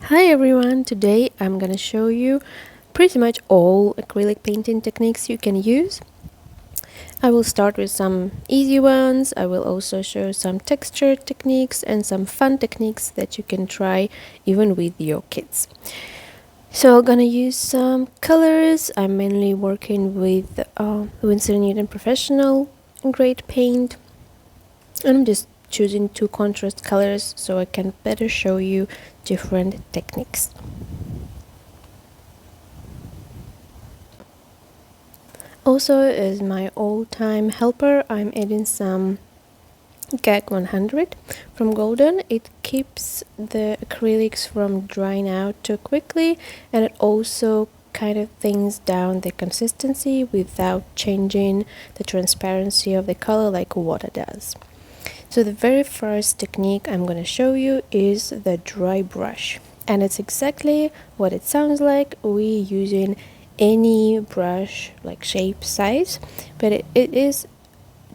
Hi everyone, today I'm gonna show you pretty much all acrylic painting techniques you can use. I will start with some easy ones. I will also show some texture techniques and some fun techniques that you can try even with your kids. So I'm gonna use some colors. I'm mainly working with Winsor Professional grade paint. I'm just choosing two contrast colors so I can better show you different techniques. Also, as my all-time helper, I'm adding some Gag 100 from Golden. It keeps the acrylics from drying out too quickly, and it also kind of thins down the consistency without changing the transparency of the color like water does. So the very first technique I'm going to show you is the dry brush, and it's exactly what it sounds like. We're using any brush, like shape, size, but it is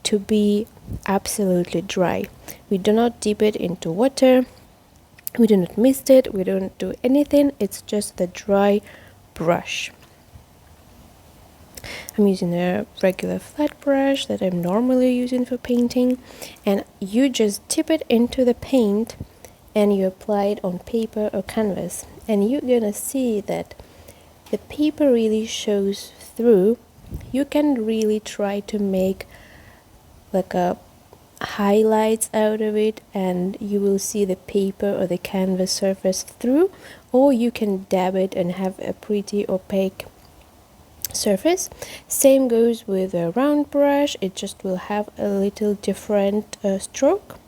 to be absolutely dry. We do not dip it into water, we do not mist it, we don't do anything. It's just the dry brush. I'm using a regular flat brush that I'm normally using for painting, and you just dip it into the paint and you apply it on paper or canvas, and you're gonna see that the paper really shows through. You can really try to make like a highlights out of it, and you will see the paper or the canvas surface through, or you can dab it and have a pretty opaque surface. Same goes with a round brush, it just will have a little different stroke.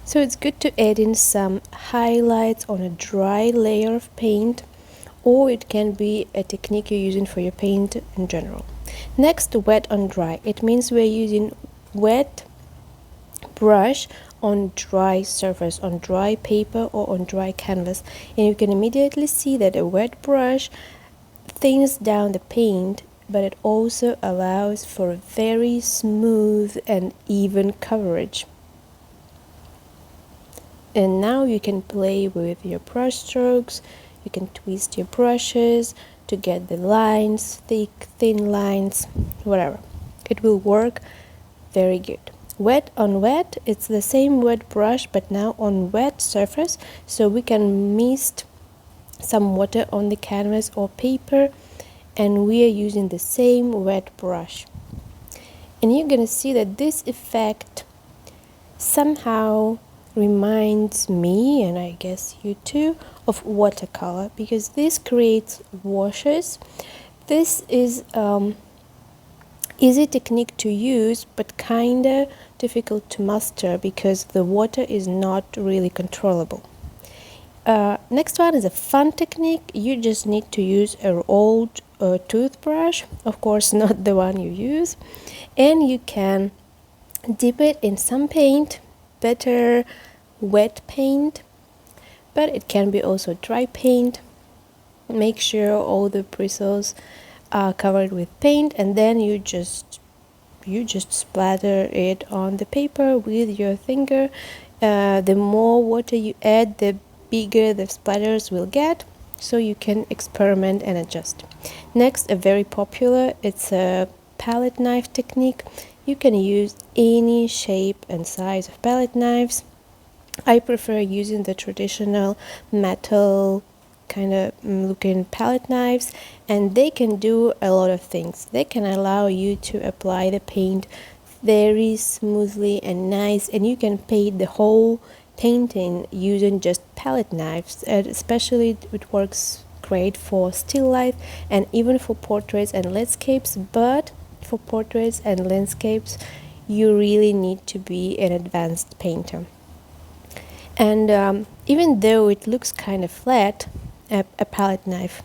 So it's good to add in some highlights on a dry layer of paint, or it can be a technique you're using for your paint in general. Next, wet on dry. It means we're using wet brush on dry surface, on dry paper or on dry canvas, and you can immediately see that a wet brush thins down the paint, but it also allows for a very smooth and even coverage. And now you can play with your brush strokes, you can twist your brushes to get the lines, thick, thin lines, whatever. It will work very good. Wet on wet, it's the same wet brush but now on wet surface, so we can mist some water on the canvas or paper, and we are using the same wet brush. And you're gonna see that this effect somehow reminds me, and I guess you too, of watercolor, because this creates washes. This is easy technique to use but kinda difficult to master because the water is not really controllable. Next one is a fun technique. You just need to use an old toothbrush, of course not the one you use, and you can dip it in some paint, better wet paint, but it can be also dry paint. Make sure all the bristles are covered with paint, and then you just splatter it on the paper with your finger. The more water you add, the bigger the splatters will get, so you can experiment and adjust. Next, a very popular, it's a palette knife technique. You can use any shape and size of palette knives. I prefer using the traditional metal kind of looking palette knives, and they can do a lot of things. They can allow you to apply the paint very smoothly and nice, and you can paint the whole painting using just palette knives, and especially it works great for still life and even for portraits and landscapes. But for portraits and landscapes you really need to be an advanced painter. And even though it looks kind of flat, a palette knife,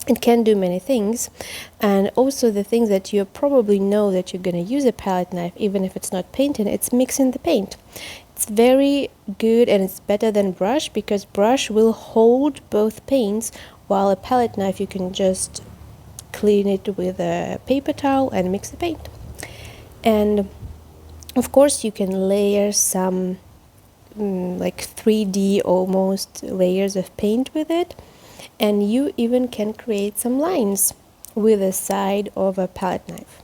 it can do many things. And also the things that you probably know that you're going to use a palette knife, even if it's not painting, it's mixing the paint. It's very good, and it's better than brush, because brush will hold both paints, while a palette knife you can just clean it with a paper towel and mix the paint. And of course you can layer some like 3D almost layers of paint with it, and you even can create some lines with the side of a palette knife.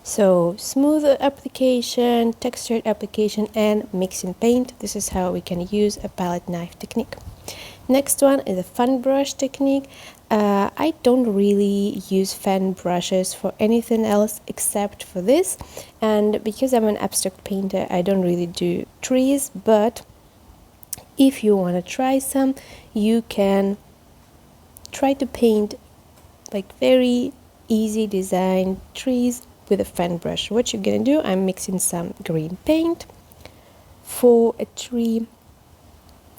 So smooth application, textured application, and mixing paint. This is how we can use a palette knife technique. Next one is a fan brush technique. I don't really use fan brushes for anything else except for this, and because I'm an abstract painter, I don't really do trees, but if you want to try some, you can try to paint like very easy design trees with a fan brush. What you're gonna do, I'm mixing some green paint for a tree.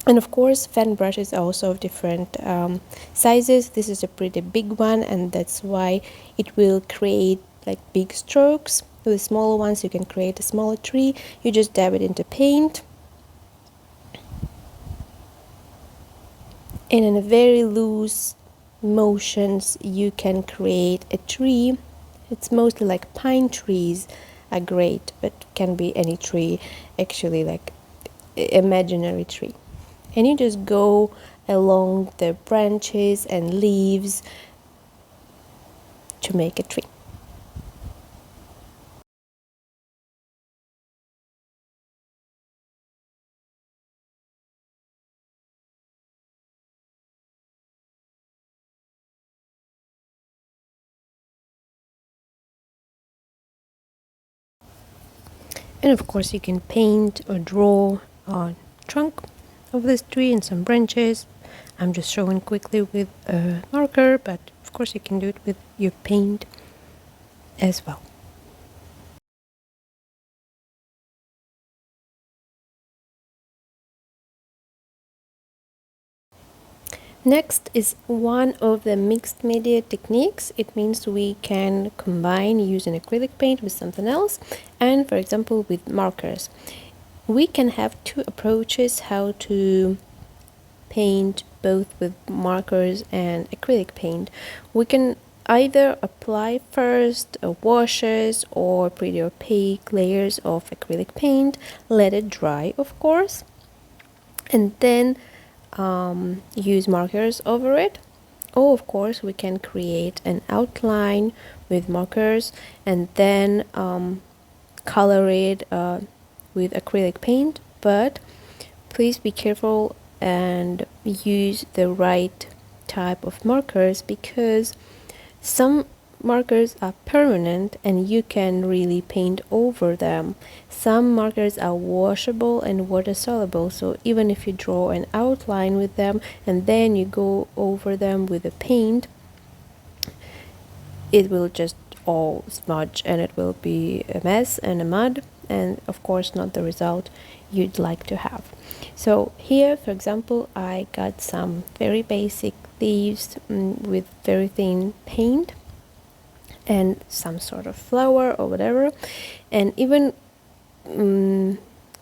And of course, fan brushes are also of different sizes. This is a pretty big one, and that's why it will create like big strokes. With the smaller ones, you can create a smaller tree. You just dab it into paint. And in a very loose motions, you can create a tree. It's mostly like pine trees are great, but can be any tree, actually, like imaginary tree. And you just go along the branches and leaves to make a tree. And of course you can paint or draw on trunk of this tree and some branches. I'm just showing quickly with a marker, but of course you can do it with your paint as well. Next is one of the mixed media techniques. It means we can combine using acrylic paint with something else, and for example with markers. We can have two approaches how to paint both with markers and acrylic paint. We can either apply first washes or pretty opaque layers of acrylic paint, let it dry of course, and then use markers over it. Or of course we can create an outline with markers and then color it with acrylic paint, but please be careful and use the right type of markers, because some markers are permanent and you can really paint over them. Some markers are washable and water soluble, so even if you draw an outline with them and then you go over them with a paint, it will just all smudge and it will be a mess and a mud, and of course not the result you'd like to have. So here, for example, I got some very basic leaves with very thin paint and some sort of flower or whatever, and even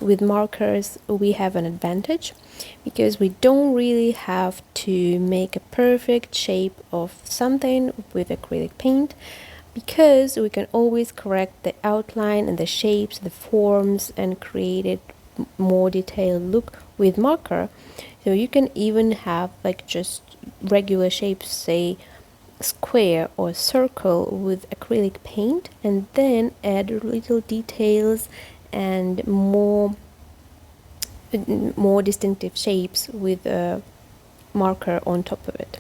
with markers we have an advantage because we don't really have to make a perfect shape of something with acrylic paint, because we can always correct the outline and the shapes, the forms, and create it more detailed look with marker. So you can even have like just regular shapes, say square or circle, with acrylic paint, and then add little details and more distinctive shapes with a marker on top of it.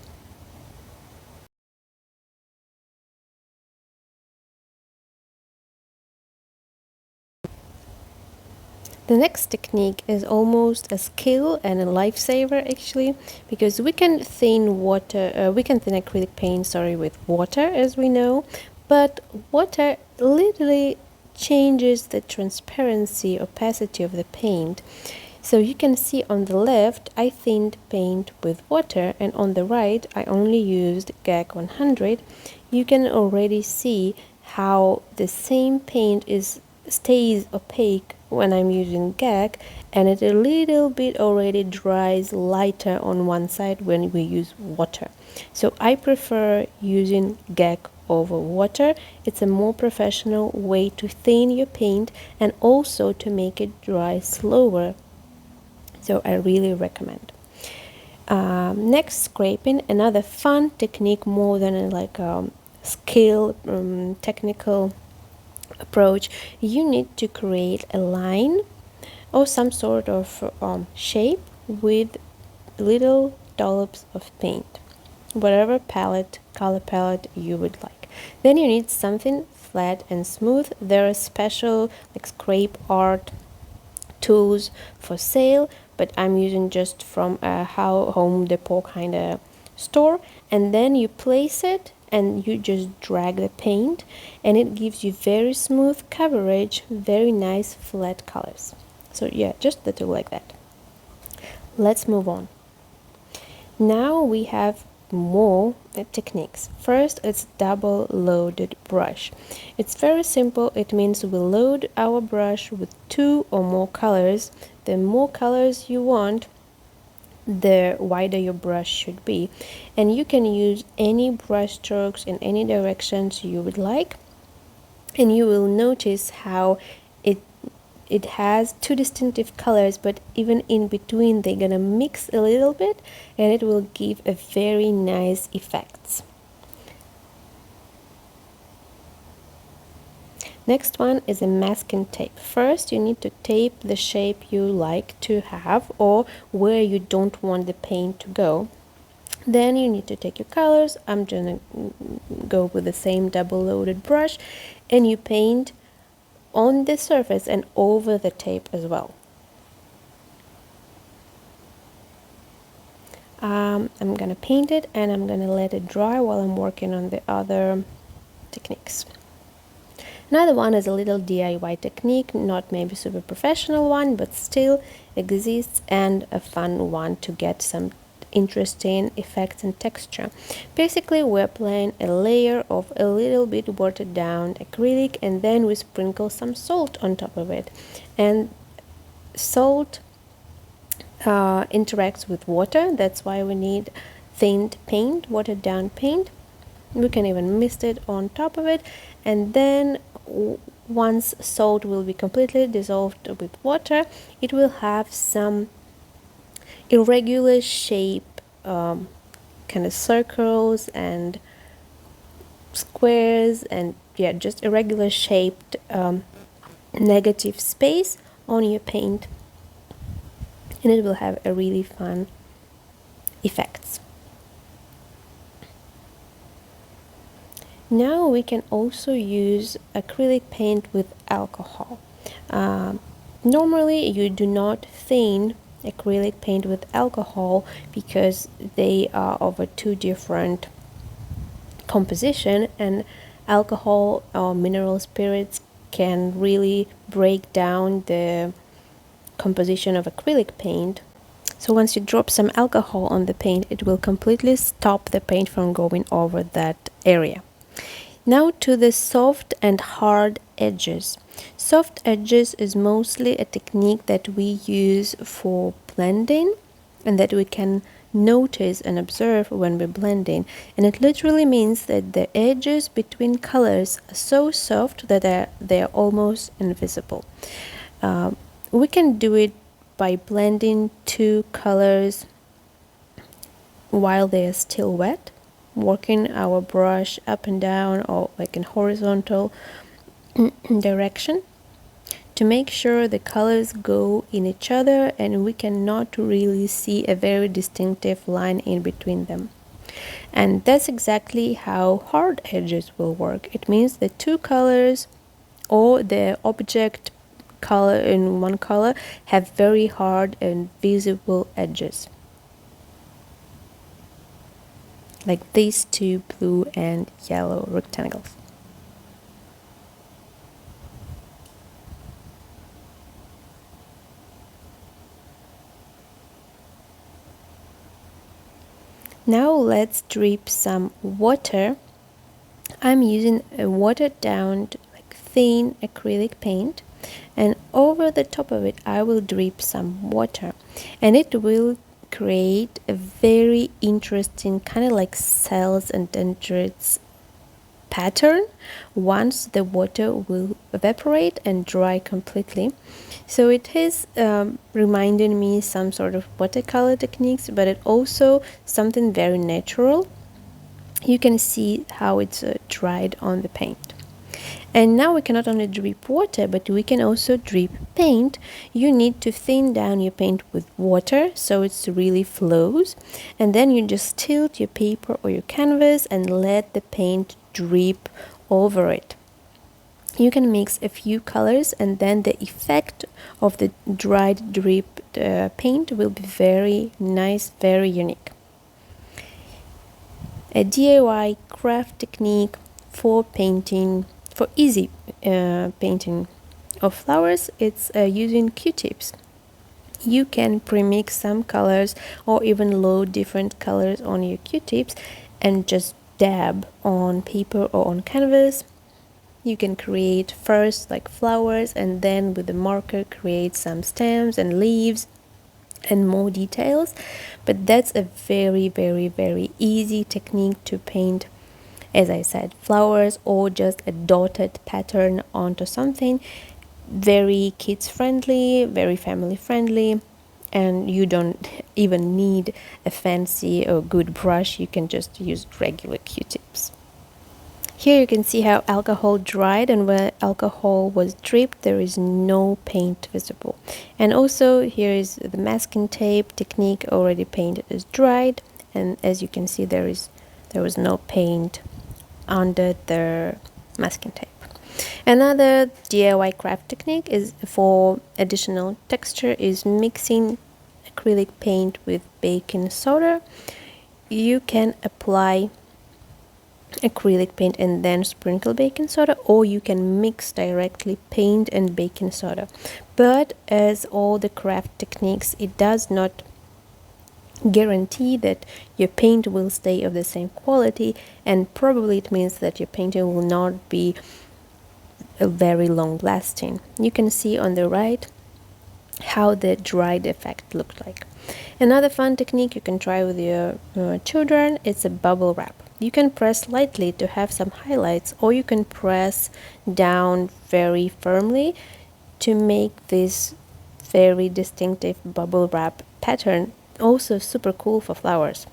The next technique is almost a skill and a lifesaver actually, because we can thin acrylic paint, with water, as we know, but water literally changes the transparency, opacity of the paint. So you can see on the left I thinned paint with water, and on the right I only used GAC 100. You can already see how the same paint stays opaque when I'm using GAC, and it a little bit already dries lighter on one side when we use water. So I prefer using GAC over water. It's a more professional way to thin your paint and also to make it dry slower. So I really recommend. Next, scraping, another fun technique, more than like a skill technical approach. You need to create a line or some sort of shape with little dollops of paint, whatever color palette you would like. Then you need something flat and smooth. There are special like scrape art tools for sale, but I'm using just from a Home Depot kind of store. And then you place it and you just drag the paint, and it gives you very smooth coverage, very nice flat colors. So yeah, just the tool like that. Let's move on. Now we have more techniques. First, it's double loaded brush. It's very simple. It means we load our brush with 2 or more colors. The more colors you want, the wider your brush should be, and you can use any brush strokes in any directions you would like, and you will notice how it has 2 distinctive colors, but even in between they're gonna mix a little bit, and it will give a very nice effects. Next one is a masking tape. First, you need to tape the shape you like to have or where you don't want the paint to go. Then you need to take your colors. I'm gonna go with the same double loaded brush, and you paint on the surface and over the tape as well. I'm gonna paint it and I'm gonna let it dry while I'm working on the other techniques. Another one is a little DIY technique, not maybe super professional one, but still exists, and a fun one to get some interesting effects and texture. Basically, we're applying a layer of a little bit watered down acrylic, and then we sprinkle some salt on top of it. And salt interacts with water. That's why we need thinned paint, watered down paint. We can even mist it on top of it, and then once salt will be completely dissolved with water, it will have some irregular shape, kind of circles and squares, and yeah, just irregular shaped negative space on your paint, and it will have a really fun effects. Now we can also use acrylic paint with alcohol. Normally you do not thin acrylic paint with alcohol because they are of a 2 different composition, and alcohol or mineral spirits can really break down the composition of acrylic paint. So once you drop some alcohol on the paint, it will completely stop the paint from going over that area. Now to the soft and hard edges. Soft edges is mostly a technique that we use for blending, and that we can notice and observe when we're blending. And it literally means that the edges between colors are so soft that they're almost invisible. We can do it by blending 2 colors while they are still wet, working our brush up and down or like in horizontal direction to make sure the colors go in each other, and we cannot really see a very distinctive line in between them. And that's exactly how hard edges will work. It means the 2 colors or the object color in one color have very hard and visible edges, like these 2 blue and yellow rectangles. Now let's drip some water. I'm using a watered down, like thin acrylic paint. and over the top of it I will drip some water, and it will create a very interesting kind of like cells and dendrites pattern once the water will evaporate and dry completely. So it is reminding me some sort of watercolor techniques, but it also something very natural. You can see how it's dried on the paint. And now we can not only drip water, but we can also drip paint. You need to thin down your paint with water so it really flows, and then you just tilt your paper or your canvas and let the paint drip over it. You can mix a few colors, and then the effect of the dried drip paint will be very nice, very unique. A DIY craft technique for painting, for easy painting of flowers, it's using Q-tips. You can premix some colors or even load different colors on your Q-tips and just dab on paper or on canvas. You can create first like flowers, and then with the marker create some stems and leaves and more details. But that's a very, very, very easy technique to paint, as I said, flowers or just a dotted pattern onto something. Very kids friendly, very family friendly, and you don't even need a fancy or good brush. You can just use regular Q-tips. Here you can see how alcohol dried, and where alcohol was dripped there is no paint visible. And also here is the masking tape technique. Already painted is dried, and as you can see there was no paint under the masking tape. Another DIY craft technique is for additional texture is mixing acrylic paint with baking soda. You can apply acrylic paint and then sprinkle baking soda, or you can mix directly paint and baking soda. But as all the craft techniques, it does not guarantee that your paint will stay of the same quality, and probably it means that your painting will not be a very long lasting. You can see on the right how the dried effect looked like. Another fun technique you can try with your children, it's a bubble wrap. You can press lightly to have some highlights, or you can press down very firmly to make this very distinctive bubble wrap pattern. Also super cool for flowers.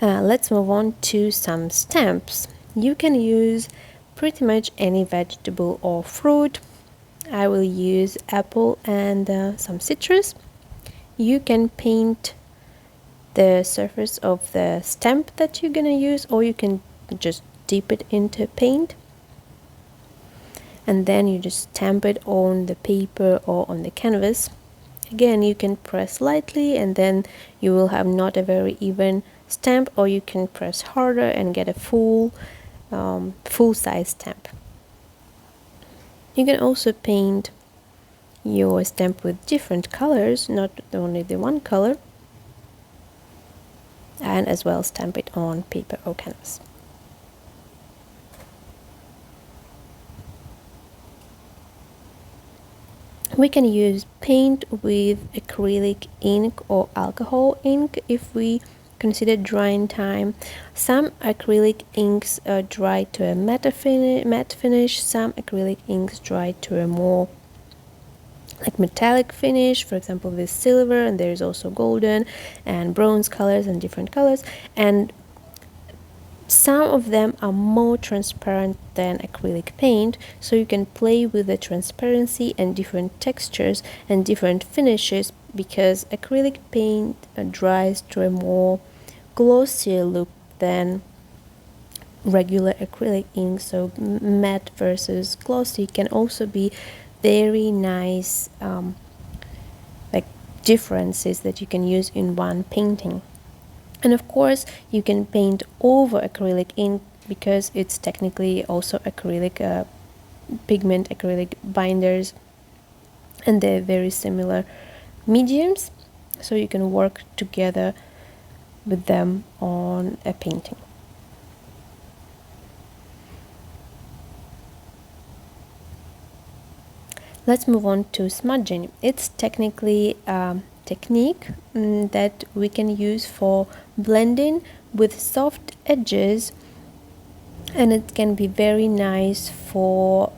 Let's move on to some stamps. You can use pretty much any vegetable or fruit. I will use apple and some citrus. You can paint the surface of the stamp that you're gonna use, or you can just dip it into paint and then you just stamp it on the paper or on the canvas. Again, you can press lightly and then you will have not a very even stamp, or you can press harder and get a full size stamp. You can also paint your stamp with different colors, not only the one color, and as well stamp it on paper or canvas. We can use paint with acrylic ink or alcohol ink if we consider drying time. Some acrylic inks dry to a matte finish, some acrylic inks dry to a more like metallic finish, for example with silver, and there is also golden and bronze colors and different colors, and some of them are more transparent than acrylic paint, so you can play with the transparency and different textures and different finishes, because acrylic paint dries to a more glossier look than regular acrylic ink. So matte versus glossy can also be very nice like differences that you can use in one painting. And of course you can paint over acrylic ink, because it's technically also acrylic pigment, acrylic binders, and they're very similar mediums, so you can work together with them on a painting. Let's move on to smudging. It's technically a technique that we can use for blending with soft edges, and it can be very nice for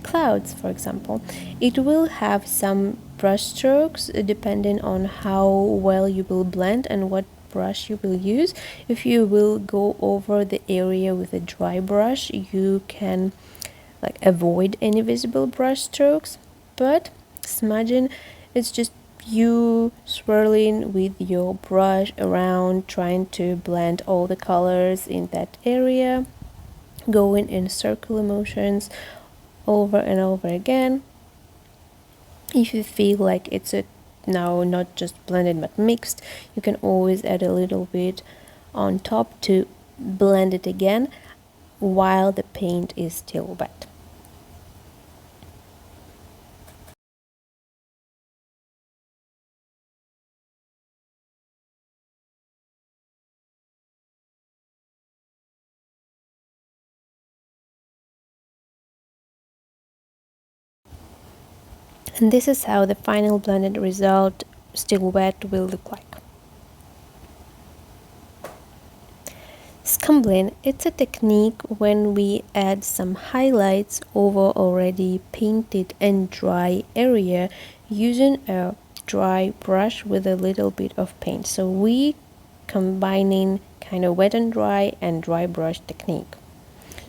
clouds, for example. It will have some brush strokes depending on how well you will blend and what brush you will use. If you will go over the area with a dry brush, you can like avoid any visible brush strokes, but smudging is just you swirling with your brush around, trying to blend all the colors in that area, going in circular motions over and over again. If you feel like it's now not just blended but mixed, you can always add a little bit on top to blend it again while the paint is still wet. And this is how the final blended result, still wet, will look like. Scumbling, it's a technique when we add some highlights over already painted and dry area using a dry brush with a little bit of paint. So we combining kind of wet and dry brush technique.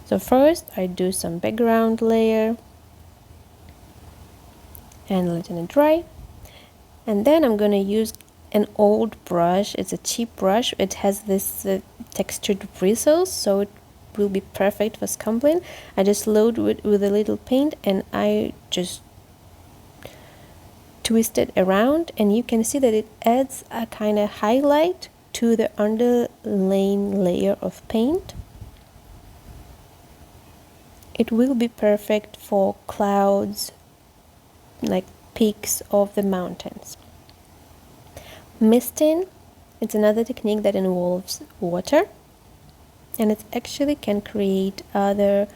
So first I do some background layer and letting it dry, and then I'm gonna use an old brush. It's a cheap brush. It has this textured bristles, so it will be perfect for scumbling. I just load with a little paint and I just twist it around, and you can see that it adds a kind of highlight to the underlying layer of paint. It will be perfect for clouds, like peaks of the mountains. Misting, it's another technique that involves water, and it actually can create either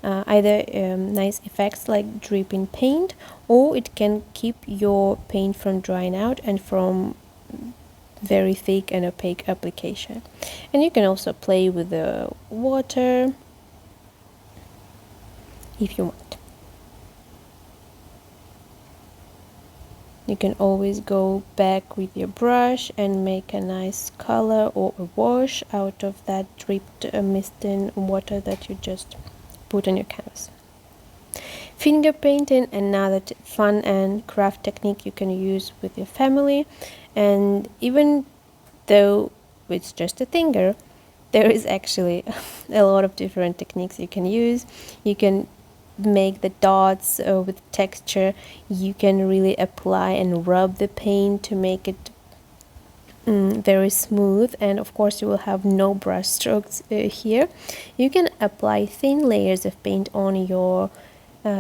nice effects like dripping paint, or it can keep your paint from drying out and from very thick and opaque application. And you can also play with the water if you want. You can always go back with your brush and make a nice color or a wash out of that dripped misting water that you just put on your canvas. Finger painting, another fun and craft technique you can use with your family, and even though it's just a finger, there is actually a lot of different techniques you can use. You can make the dots with texture. You can really apply and rub the paint to make it very smooth, and of course you will have no brush strokes here. You can apply thin layers of paint on your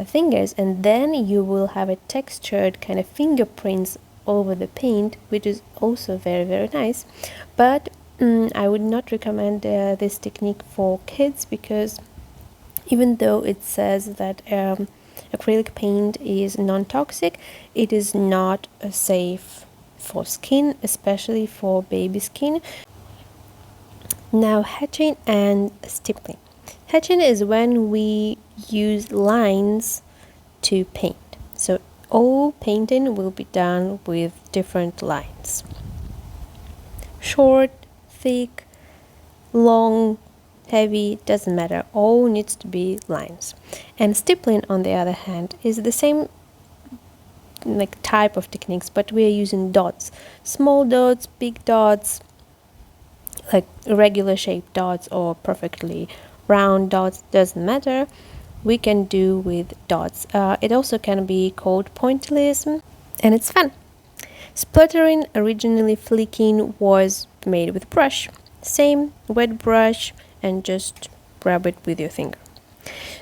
fingers, and then you will have a textured kind of fingerprints over the paint, which is also very, very nice. But I would not recommend this technique for kids, because even though it says that acrylic paint is non-toxic, it is not safe for skin, especially for baby skin. Now, hatching and stippling. Hatching is when we use lines to paint. So all painting will be done with different lines. Short, thick, long, heavy, doesn't matter, all needs to be lines. And stippling, on the other hand, is the same like type of techniques, but we are using dots, small dots, big dots, like regular shaped dots or perfectly round dots, doesn't matter. We can do with dots. It also can be called pointillism, and it's fun. Splattering, originally flicking, was made with brush. Same, wet brush, and just rub it with your finger.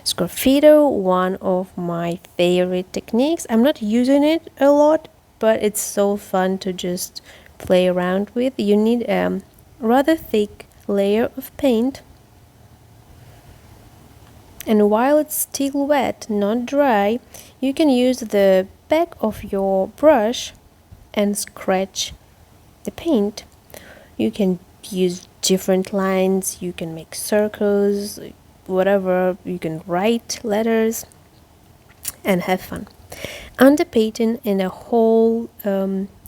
Sgraffito, one of my favorite techniques. I'm not using it a lot, but it's so fun to just play around with. You need a rather thick layer of paint, And while it's still wet, not dry, you can use the back of your brush and scratch the paint. You can use different lines, you can make circles, whatever, you can write letters and have fun. Underpainting in a whole,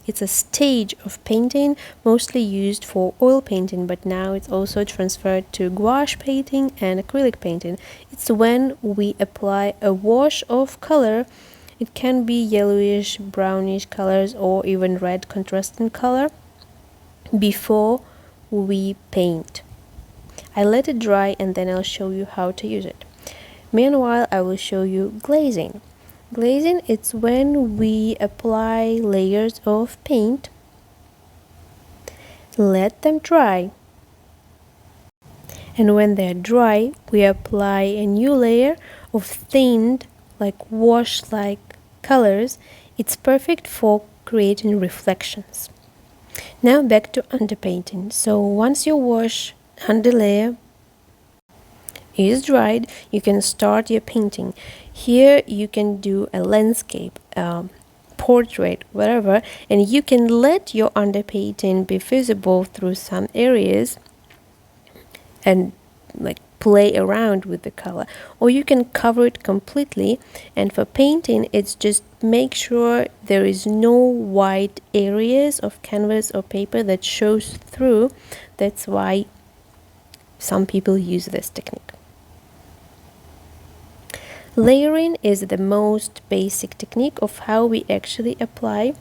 it's a stage of painting mostly used for oil painting, but now it's also transferred to gouache painting and acrylic painting. It's when we apply a wash of color. It can be yellowish, brownish colors, or even red contrasting color before we paint. I let it dry and then I'll show you how to use it. Meanwhile, I will show you glazing. Glazing, it's when we apply layers of paint, let them dry, and when they're dry, we apply a new layer of thinned, like wash-like colors. It's perfect for creating reflections. Now back to underpainting. So once your wash underlayer is dried, you can start your painting. Here you can do a landscape, portrait, whatever, and you can let your underpainting be visible through some areas and like play around with the color, or you can cover it completely. And for painting, it's just make sure there is no white areas of canvas or paper that shows through. That's why some people use this technique. Layering is the most basic technique of how we actually apply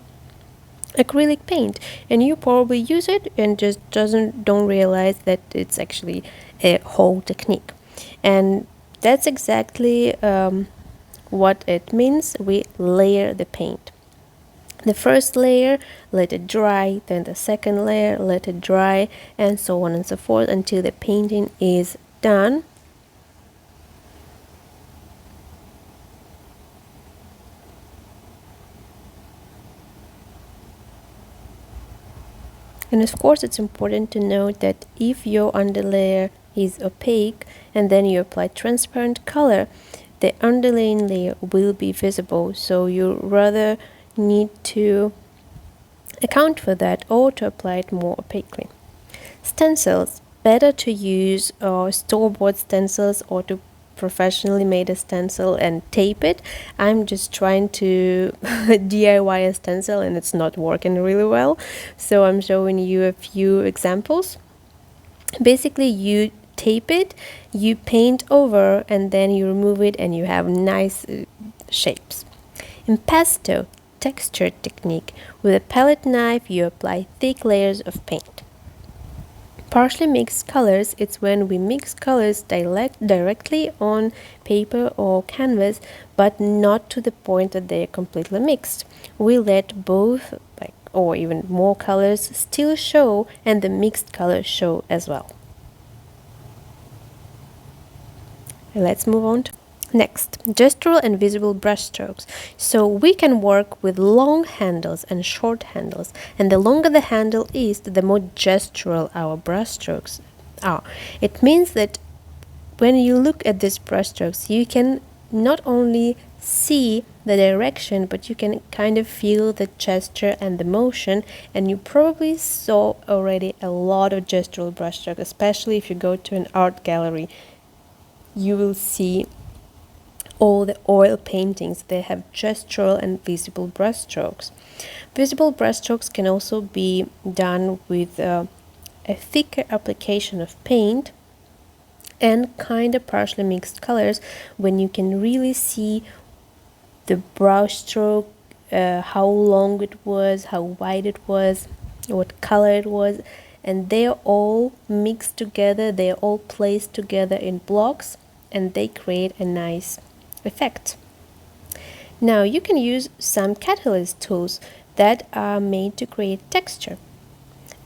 acrylic paint, and you probably use it and just don't realize that it's actually a whole technique. And that's exactly what it means. We layer the paint. The first layer, let it dry, then the second layer, let it dry, and so on and so forth until the painting is done. And of course, it's important to note that if your underlayer is opaque and then you apply transparent color, the underlaying layer will be visible. So you rather need to account for that or to apply it more opaquely. Stencils, better to use store-bought stencils or to professionally made a stencil and tape it. I'm just trying to DIY a stencil and it's not working really well, so I'm showing you a few examples. Basically, you tape it, you paint over, and then you remove it and you have nice shapes. Impasto, texture technique. With a palette knife, you apply thick layers of paint. Partially mixed colors, it's when we mix colors directly on paper or canvas, but not to the point that they are completely mixed. We let both, or even more colors still show, and the mixed colors show as well. Let's move on to next, gestural and visible brushstrokes. So we can work with long handles and short handles, and the longer the handle is, the more gestural our brushstrokes are. It means that when you look at these brushstrokes, you can not only see the direction, but you can kind of feel the gesture and the motion. And you probably saw already a lot of gestural brushstrokes, especially if you go to an art gallery. You will see all the oil paintings, they have gestural and visible brushstrokes. Visible brushstrokes can also be done with a thicker application of paint and kind of partially mixed colors, when you can really see the brushstroke, how long it was, how wide it was, what color it was, and they're all mixed together, they're all placed together in blocks, and they create a nice effect. Now you can use some catalyst tools that are made to create texture,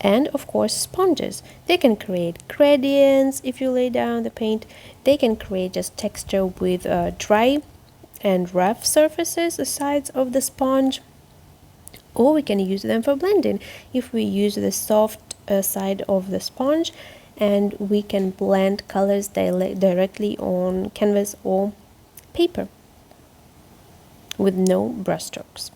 and of course sponges. They can create gradients if you lay down the paint. They can create just texture with dry and rough surfaces, the sides of the sponge, or we can use them for blending. If we use the soft side of the sponge and we can blend colors directly on canvas or paper with no brushstrokes.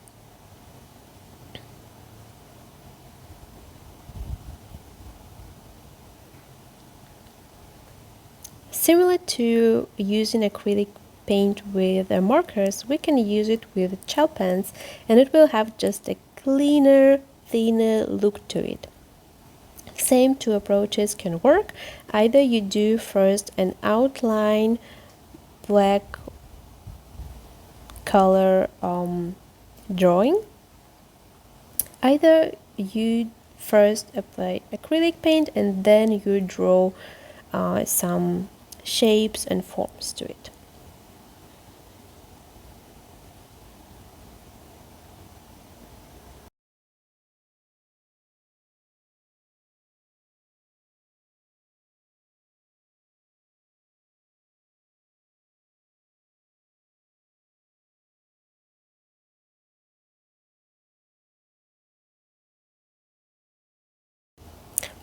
Similar to using acrylic paint with markers, we can use it with gel pens, and it will have just a cleaner, thinner look to it. Same two approaches can work. Either you do first an outline black color drawing, either you first apply acrylic paint and then you draw some shapes and forms to it.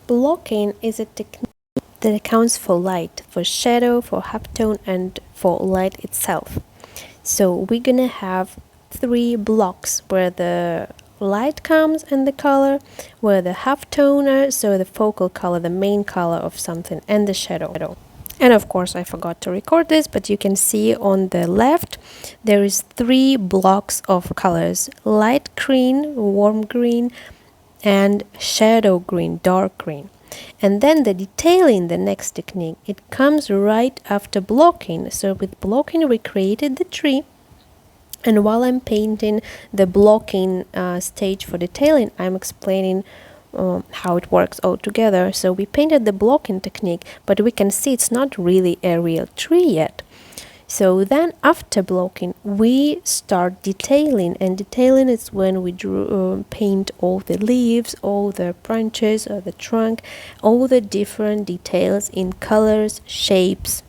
Blocking is a technique that accounts for light, for shadow, for halftone, and for light itself. So we're gonna have 3 blocks where the light comes and the color, where the halftoner, so the focal color, the main color of something, and the shadow. And of course I forgot to record this, but you can see on the left there is 3 blocks of colors: light green, warm green, and shadow green, dark green. And then the detailing, the next technique, it comes right after blocking. So with blocking we created the tree, and while I'm painting the blocking stage for detailing, I'm explaining how it works all together. So we painted the blocking technique, but we can see it's not really a real tree yet. So then after blocking we start detailing, and detailing is when we paint all the leaves, all the branches or the trunk, all the different details in colors, shapes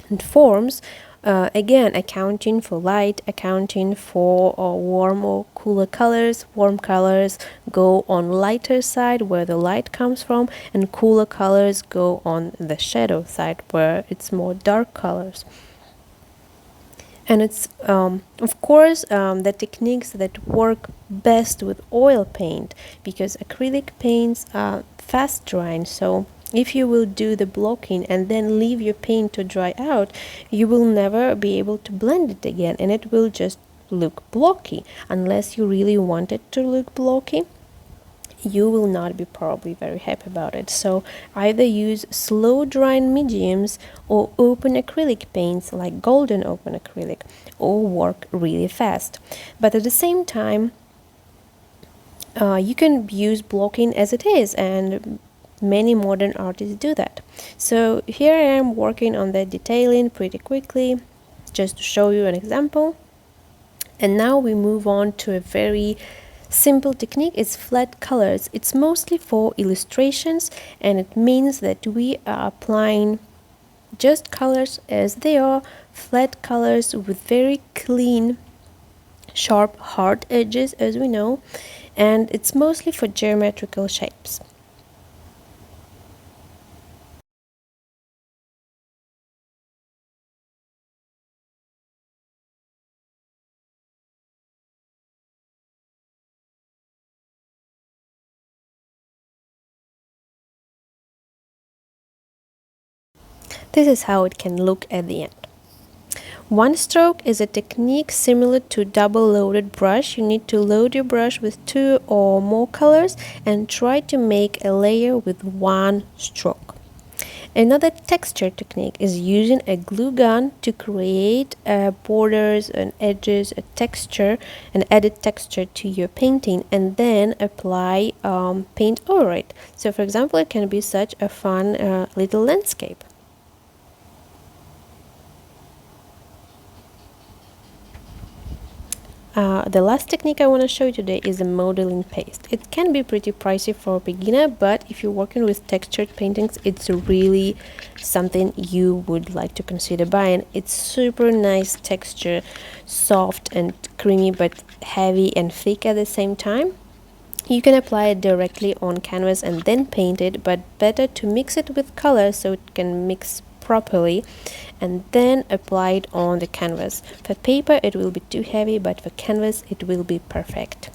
and forms, again accounting for light, accounting for warm or cooler colors. Warm colors go on lighter side where the light comes from, and cooler colors go on the shadow side where it's more dark colors. And it's of course the techniques that work best with oil paint, because acrylic paints are fast drying. So if you will do the blocking and then leave your paint to dry out, you will never be able to blend it again, and it will just look blocky. Unless you really want it to look blocky, you will not be probably very happy about it. So either use slow drying mediums or open acrylic paints like golden open acrylic, or work really fast. But at the same time, you can use blocking as it is, and many modern artists do that. So here I am working on the detailing pretty quickly just to show you an example. And now we move on to a very simple technique. It's flat colors. It's mostly for illustrations, and it means that we are applying just colors as they are, flat colors with very clean, sharp, hard edges, as we know, and it's mostly for geometrical shapes. This is how it can look at the end. One stroke is a technique similar to double loaded brush. You need to load your brush with 2 or more colors and try to make a layer with one stroke. Another texture technique is using a glue gun to create borders and edges, a texture, and added texture to your painting, and then apply paint over it. So for example, it can be such a fun little landscape. The last technique I want to show you today is a modeling paste. It can be pretty pricey for a beginner, but if you're working with textured paintings, it's really something you would like to consider buying. It's super nice texture, soft and creamy, but heavy and thick at the same time. You can apply it directly on canvas and then paint it, but better to mix it with color so it can mix properly and then apply it on the canvas. For paper it will be too heavy, but for canvas it will be perfect.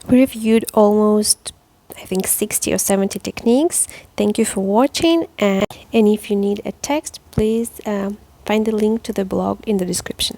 We reviewed almost, I think, 60 or 70 techniques. Thank you for watching, and if you need a text, please find the link to the blog in the description.